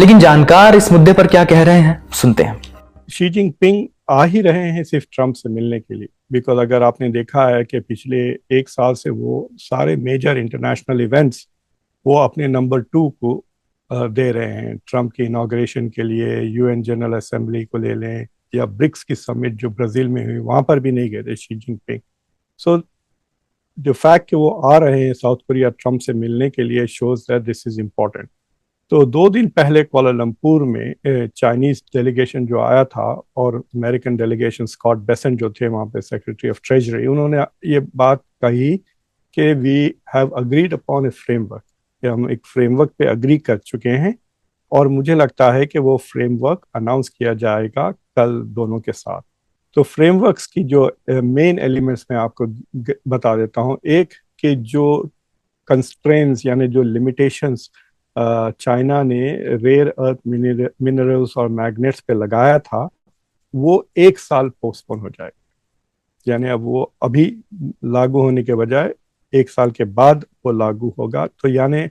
लेकिन जानकार इस मुद्दे पर क्या कह रहे हैं, सुनते हैं। शी जिनपिंग आ ही रहे हैं सिर्फ ट्रंप से मिलने के लिए, बिकॉज अगर आपने देखा है कि पिछले एक साल से वो सारे मेजर इंटरनेशनल इवेंट्स वो अपने नंबर 2 को दे रहे हैं। ट्रंप की इनाग्रेशन के लिए यूएन जनरल असेंबली को ले लें, या ब्रिक्स की समिट जो ब्राजील में हुई, वहां पर भी नहीं गए थे शी जिनपिंग। सो जो फैक्ट कि वो आ रहे हैं साउथ कोरिया ट्रंप से मिलने के लिए shows that this is important. तो 2 दिन पहले कुआलालंपुर में चाइनीज डेलीगेशन जो आया था और अमेरिकन डेलीगेशन स्कॉट बेसेंट जो थे वहाँ पे सेक्रेटरी ऑफ ट्रेजरी, उन्होंने ये बात कही कि we have agreed upon a framework, कि हम एक फ्रेमवर्क पे अग्री कर चुके हैं और मुझे लगता है कि वो फ्रेमवर्क अनाउंस किया जाएगा कल दोनों के साथ। तो फ्रेमवर्क्स की जो मेन एलिमेंट्स मैं आपको बता देता हूँ। एक कि जो कंस्ट्रेंट्स यानी जो लिमिटेशंस चाइना ने रेयर अर्थ मिनरल्स और मैग्नेट्स पे लगाया था, वो 1 साल पोस्टपोन हो जाएगा। यानी अब वो अभी लागू होने के बजाय 1 साल के बाद वो लागू होगा। तो यानी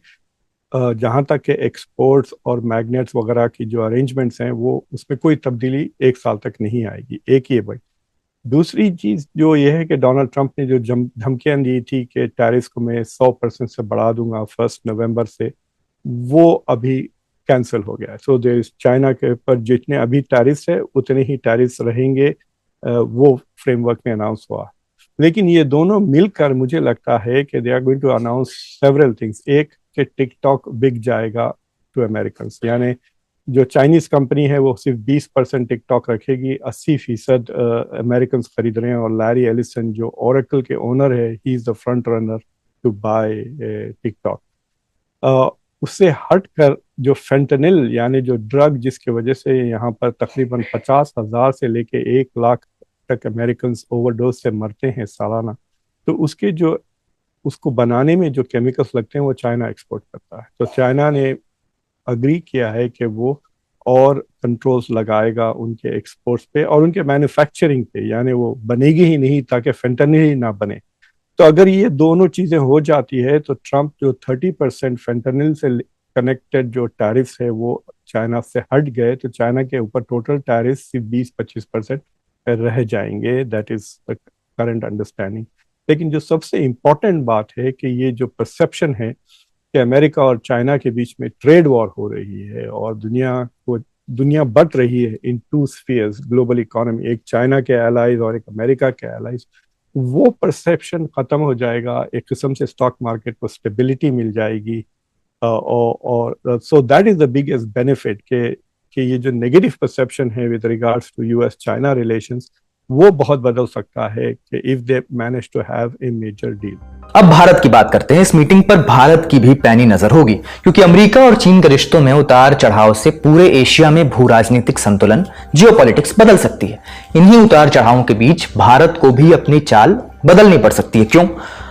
जहाँ तक के एक्सपोर्ट्स और मैग्नेट्स वगैरह की जो अरेंजमेंट्स हैं, वो उसमें कोई तब्दीली 1 साल तक नहीं आएगी। एक ये भाई। दूसरी चीज जो ये है कि डोनाल्ड ट्रंप ने जो धमकियां दी थी कि टैरिफ को मैं 100% से बढ़ा दूंगा 1 नवंबर से, वो अभी कैंसिल हो गया है। सो देयर इज चाइना के ऊपर जितने अभी टैरिफ है उतने ही टैरिफ रहेंगे, वो फ्रेमवर्क में अनाउंस हुआ। लेकिन ये दोनों मिलकर मुझे लगता है कि they are going to announce several things. एक कि टिकटॉक बिक जाएगा टू अमेरिकन, यानी जो चाइनीज कंपनी है वो सिर्फ 20% टिकटॉक रखेगी, 80% अमेरिकन खरीद रहे हैं। और लैरी एलिसन जो ओरेकल के ओनर है, he is the front runner to buy TikTok. उससे हटकर जो फेंटनिल यानी जो ड्रग जिसकी वजह से यहाँ पर तकरीबन 50,000 से लेके 1 लाख तक अमेरिकन ओवरडोज से मरते हैं सालाना, तो उसके जो उसको बनाने में जो केमिकल्स लगते हैं वो चाइना एक्सपोर्ट करता है। तो चाइना ने अग्री किया है कि वो और कंट्रोल्स लगाएगा उनके एक्सपोर्ट्स पे और उनके मैन्युफैक्चरिंग पे, यानी वो बनेगी ही नहीं ताकि फेंटनिल ही ना बने। तो अगर ये दोनों चीजें हो जाती है तो ट्रंप जो 30% फेंटनिल से कनेक्टेड जो टैरिफ्स है वो चाइना से हट गए, तो चाइना के ऊपर टोटल टैरिफ सिर्फ 20-25% रह जाएंगे। That is the current understanding. लेकिन जो सबसे इम्पोर्टेंट बात है कि ये जो परसेप्शन है कि अमेरिका और चाइना के बीच में ट्रेड वॉर हो रही है और दुनिया बट रही है इन 2 स्फीयर्स ग्लोबल इकोनॉमी, एक चाइना के एलाइज और एक अमेरिका के एलाइज, वो परसेप्शन खत्म हो जाएगा। एक किस्म से स्टॉक मार्केट को स्टेबिलिटी मिल जाएगी। और so that is the biggest benefit कि ये जो नेगेटिव परसेप्शन है with regards to US China relations, वो बहुत बदल सकता है कि if they manage to have a major deal. अब भारत की बात करते हैं। इस मीटिंग पर भारत की भी पैनी नजर होगी, क्योंकि अमेरिका और चीन के रिश्तों में उतार चढ़ाव से पूरे एशिया में भू राजनीतिक संतुलन, जियोपॉलिटिक्स बदल सकती है। इन्हीं उतार चढ़ावों के बीच भारत को भी अपनी चाल बदलनी पड़ सकती है। क्यों?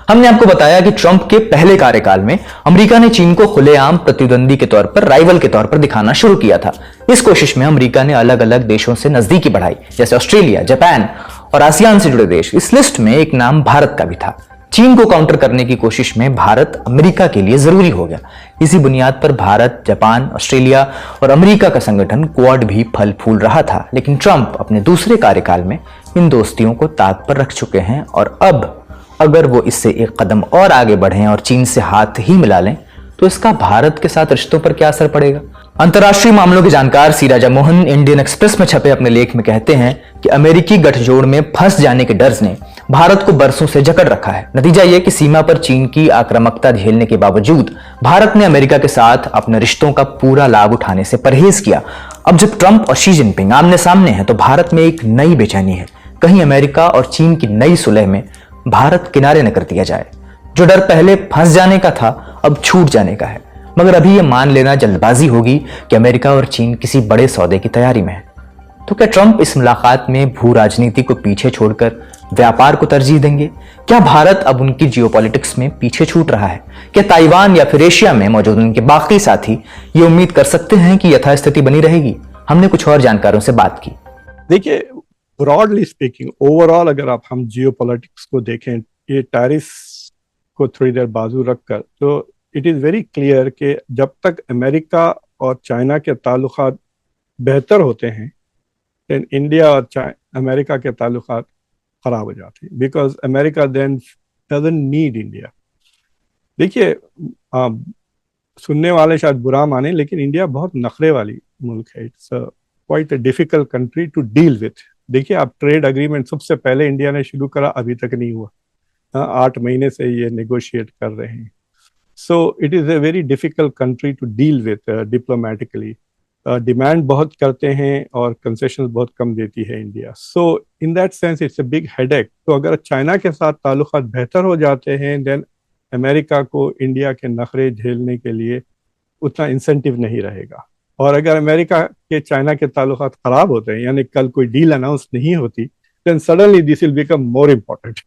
हमने आपको बताया कि ट्रंप के पहले कार्यकाल में अमेरिका ने चीन को खुलेआम प्रतिद्वंदी के तौर पर, राइवल के तौर पर दिखाना शुरू किया था। इस कोशिश में अमेरिका ने अलग अलग देशों से नजदीकी बढ़ाई, जैसे ऑस्ट्रेलिया, जापान और आसियान से जुड़े देश। इस लिस्ट में एक नाम भारत का भी था। चीन को काउंटर करने की कोशिश में भारत अमेरिका के लिए जरूरी हो गया। इसी बुनियाद पर भारत, जापान, ऑस्ट्रेलिया और अमेरिका का संगठन क्वाड भी फल फूल रहा था। लेकिन ट्रंप अपने दूसरे कार्यकाल में इन दोस्तियों को ताक पर रख चुके हैं और अब अगर वो इससे एक कदम और आगे बढ़ें और चीन से हाथ ही मिला लें, तो इसका भारत के साथ रिश्तों पर क्या असर पड़ेगा? अंतर्राष्ट्रीय मामलों के जानकार सी राजा मोहन इंडियन एक्सप्रेस में छपे अपने लेख में कहते हैं कि अमेरिकी गठजोड़ में फंस जाने के डर ने भारत को बरसों से जकड़ रखा है। नतीजा यह कि सीमा पर चीन की आक्रामकता झेलने के बावजूद भारत ने अमेरिका के साथ अपने रिश्तों का पूरा लाभ उठाने से परहेज किया। अब जब ट्रंप और शी जिनपिंग आमने सामने हैं, तो भारत में एक नई बेचैनी है। कहीं अमेरिका और चीन की नई सुलह में भारत किनारे न कर दिया जाए। जो डर पहले फंस जाने का था, अब छूट जाने का है। मगर अभी यह मान लेना जल्दबाजी होगी कि अमेरिका और चीन किसी बड़े सौदे की तैयारी में है। तो क्या ट्रंप इस मुलाकात में भू राजनीति को पीछे छोड़कर व्यापार को तरजीह देंगे? क्या भारत अब उनकी जियोपॉलिटिक्स में पीछे छूट रहा है? क्या ताइवान या फिर एशिया में मौजूद उनके बाकी साथी ये उम्मीद कर सकते हैं कि यथास्थिति बनी रहेगी? हमने कुछ और जानकारों से बात की। देखिए, ब्रॉडली स्पीकिंग, ओवरऑल अगर आप हम जियोपॉलिटिक्स को देखें, ये टैरिफ को थोड़ी देर बाजू रखकर, तो इट इज वेरी क्लियर कि जब तक अमेरिका और चाइना के ताल्लुकात बेहतर होते हैं, देन इंडिया और अमेरिका के ताल्लुकात खराब हो जाते हैं, because America then doesn't need India. देखिए, सुनने वाले शायद बुरा माने, लेकिन इंडिया बहुत नखरे वाली मुल्क है। It's quite a difficult country to deal with. देखिए, आप ट्रेड अग्रीमेंट सबसे पहले इंडिया ने शुरू करा, अभी तक नहीं हुआ। 8 महीने से ये नेगोशिएट कर रहे हैं। So it is a very difficult country to deal with diplomatically. Demand बहुत करते हैं और कंसेशन बहुत कम देती है India. So in that sense it's a big headache. तो अगर चाइना के साथ ताल्लुकात बेहतर हो जाते हैं, देन अमेरिका को इंडिया के नखरे झेलने के लिए उतना इंसेंटिव नहीं रहेगा। और अगर अमेरिका के चाइना के ताल्लुकात खराब होते हैं, यानी कल कोई डील अनाउंस नहीं होती, then suddenly this will become more important.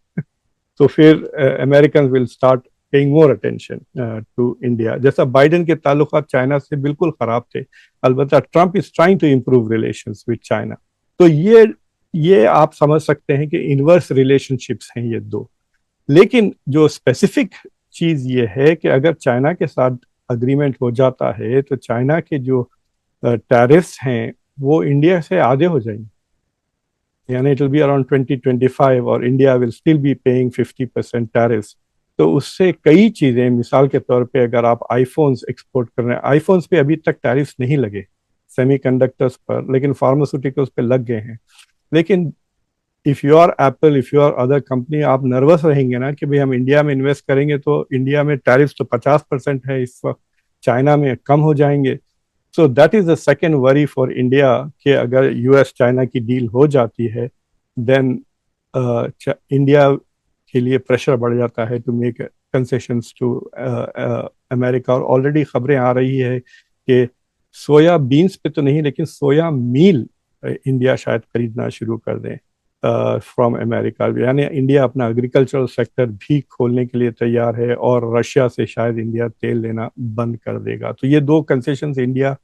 तो फिर American will start paying more attention to India. जैसा बाइडेन के ताल्लुकात चाइना से बिल्कुल खराब थे, अलबत्ता Trump is trying to improve relations with China. तो ये आप समझ सकते हैं कि इनवर्स रिलेशनशिप्स हैं ये दो। लेकिन जो स्पेसिफिक चीज ये है कि अगर चाइना के साथ अग्रीमेंट हो जाता है, तो चाइना के जो टैरिफ्स हैं वो इंडिया से आधे हो जाएंगे, यानी इट विल बी अराउंड 2025 और India will still be paying 50% tariffs. तो उससे कई चीजें, मिसाल के तौर पे अगर आप आईफोन्स एक्सपोर्ट कर रहे हैं, आईफोन्स पे अभी तक टैरिफ्स नहीं लगे, सेमीकंडक्टर्स पर, लेकिन फार्मास्यूटिकल्स पे लग गए हैं। लेकिन if you are Apple, if you are other company, आप नर्वस रहेंगे ना कि भाई हम इंडिया में इन्वेस्ट करेंगे तो इंडिया में टैरिफ तो 50% है इस वक्त, चाइना में कम हो जाएंगे। सो that is the second worry for India कि अगर यूएस चाइना की डील हो जाती है, देन इंडिया के लिए प्रेशर बढ़ जाता है to make concessions to America. और ऑलरेडी खबरें आ रही है कि सोया बीन्स पे तो नहीं, लेकिन सोया मील इंडिया शायद खरीदना शुरू कर दें फ्रॉम अमेरिका। यानी इंडिया अपना एग्रीकल्चरल सेक्टर भी खोलने के लिए तैयार है, और रशिया से शायद इंडिया तेल लेना बंद कर देगा। तो ये दो concessions India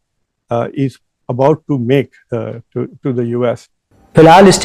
is about to make to the US. फिलहाल इस